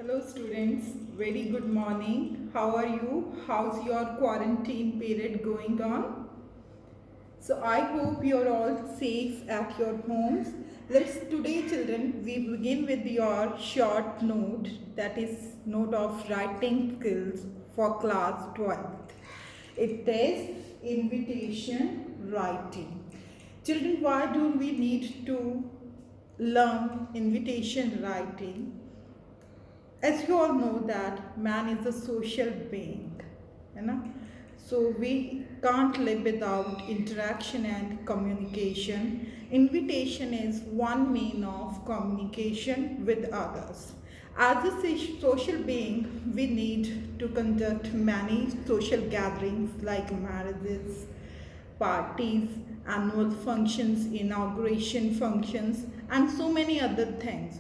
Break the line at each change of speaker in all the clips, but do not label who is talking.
Hello students, very good morning. How are you? How's your quarantine period going on? So I hope you're all safe at your homes. Let's today children, we begin with your short note, that is note of writing skills for class 12th. It is invitation writing. Children, why do we need to learn invitation writing? As you all know that man is a social being, you know, so we can't live without interaction and communication. Invitation is one mean of communication with others. As a social being, we need to conduct many social gatherings like marriages, parties, annual functions, inauguration functions, and so many other things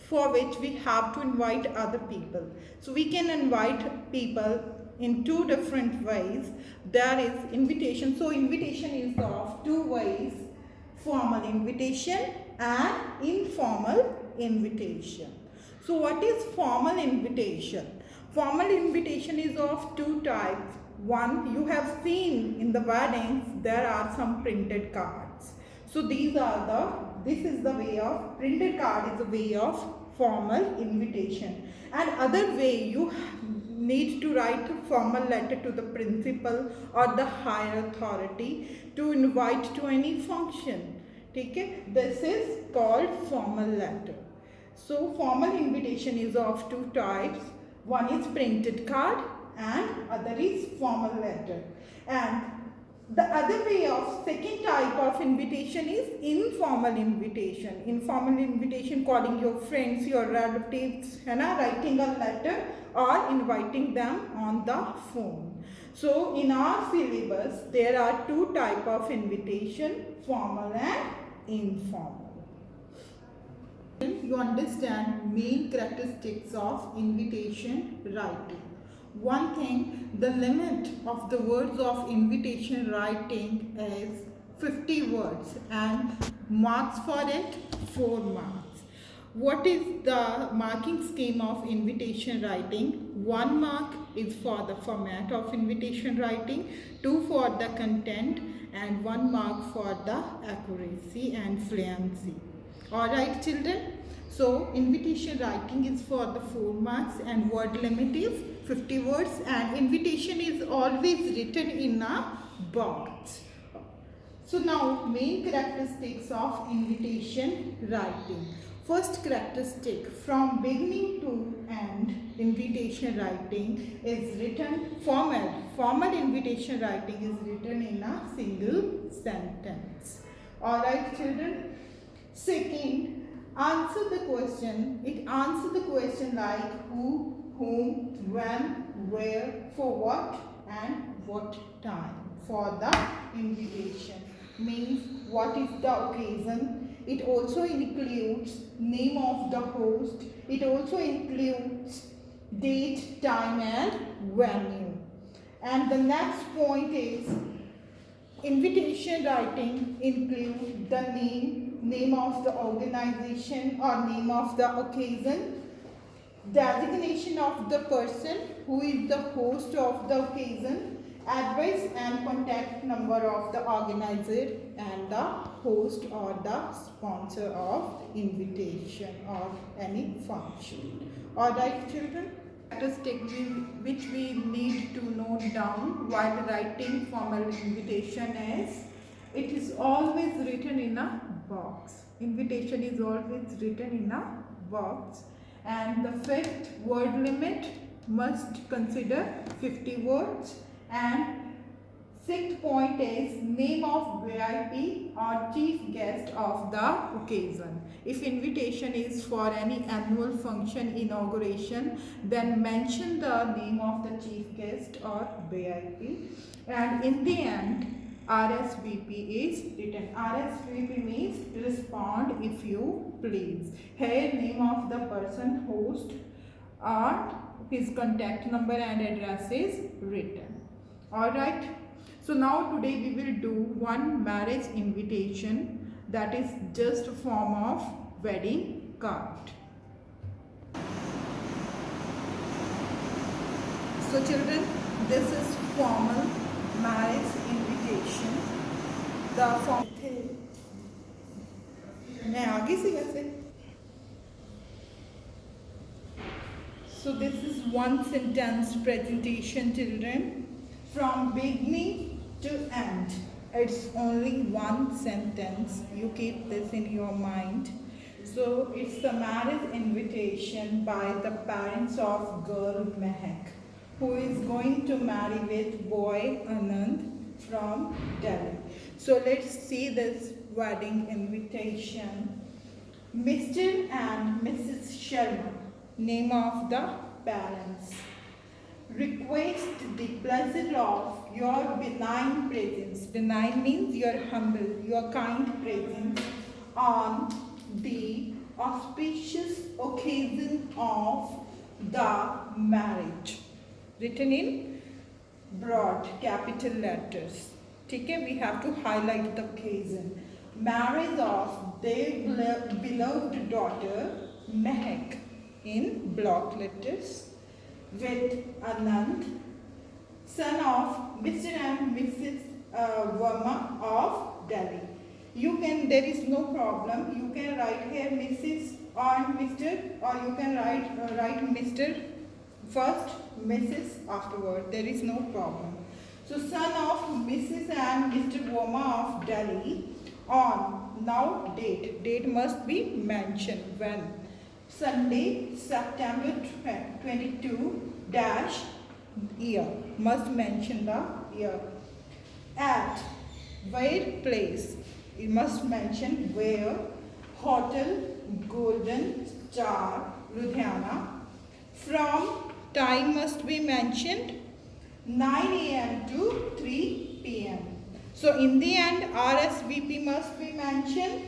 for which we have to invite other people. So we can invite people in two different ways. There is invitation. So invitation is of two ways: formal invitation and informal invitation. So what is formal invitation? Formal invitation is of two types. One, you have seen in the weddings there are some printed cards. So this is the way of printed card, is a way of formal invitation. And other way, you need to write a formal letter to the principal or the higher authority to invite to any function. Okay? This is called formal letter. So formal invitation is of two types. One is printed card and other is formal letter. And the other way of second type of invitation is informal invitation. Informal invitation, calling your friends, your relatives, writing a letter or inviting them on the phone. So in our syllabus, there are two type of invitation, formal and informal. You understand main characteristics of invitation writing. One thing, the limit of the words of invitation writing is 50 words and marks for it 4 marks. What is the marking scheme of invitation writing? 1 mark is for the format of invitation writing, 2 for the content, and 1 mark for the accuracy and fluency. Alright children, so invitation writing is for the 4 marks and word limit is 50 words, and invitation is always written in a box. So now main characteristics of invitation writing. First characteristic, from beginning to end, invitation writing is written formal. Formal invitation writing is written in a single sentence. Alright children. Second, answer the question. It answers the question like who, whom, when, where, for what and what time for the invitation. Means what is the occasion. It also includes name of the host. It also includes date, time and venue. And the next point is invitation writing includes the name of the organization or name of the occasion, designation of the person who is the host of the occasion, address and contact number of the organizer and the host or the sponsor of invitation or any function. Alright children? Characteristic which we need to note down while writing formal invitation is, it is always written in a box. Invitation is always written in a box. And the fifth, word limit must consider 50 words. And sixth point is name of VIP or chief guest of the occasion. If invitation is for any annual function, inauguration, then mention the name of the chief guest or VIP. And in the end, RSVP is written. RSVP means respond if you please. Here name of the person host or his contact number and address is written. Alright. So now today we will do one marriage invitation, that is just a form of wedding card. So children, this is formal marriage invitation. The form मैं आगे से वैसे. So this is one sentence presentation, children. From beginning to end, it's only one sentence. You keep this in your mind. So it's the marriage invitation by the parents of girl Mehak, who is going to marry with boy Anand from Delhi. So let's see this wedding invitation. Mr. and Mrs. Sharma, name of the parents, request the pleasure of your benign presence. Benign means your humble, your kind presence on the auspicious occasion of the marriage. Written in broad capital letters. ठीक है, we have to highlight the occasion. Marriage of their beloved daughter Mehak in block letters with Anand, son of Mr. and Mrs. Verma of Delhi. There is no problem. You can write here Mrs. or Mr. or you can write Mr. first, Mrs. afterward. There is no problem. So son of Mrs. and Mr. Verma of Delhi on, now date must be mentioned. When? Sunday, September 22 dash year, must mention the year. At, where, place, you must mention where. Hotel Golden Star Ludhiana. From, time must be mentioned 9 a.m. to 3 p.m. So in the end, RSVP must be mentioned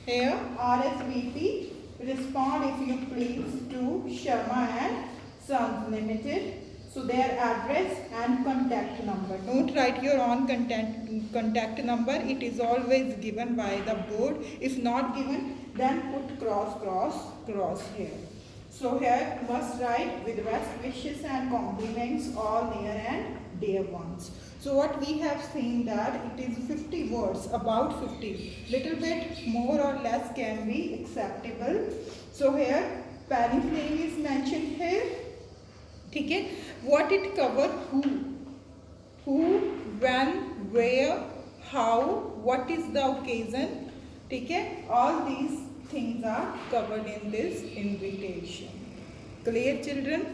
here. RSVP, respond if you please to Sharma and Sons Limited. So their address and contact number. Don't write your own contact number. It is always given by the board. If not given, then put cross here. So here must write with best wishes and compliments, all near and dear ones. So what we have seen that it is 50 words, about 50. Little bit more or less can be acceptable. So here parent's name is mentioned here. ठीक है, what it cover, who, when, where, how, what is the occasion. ठीक है, all these things are covered in this invitation. Clear children?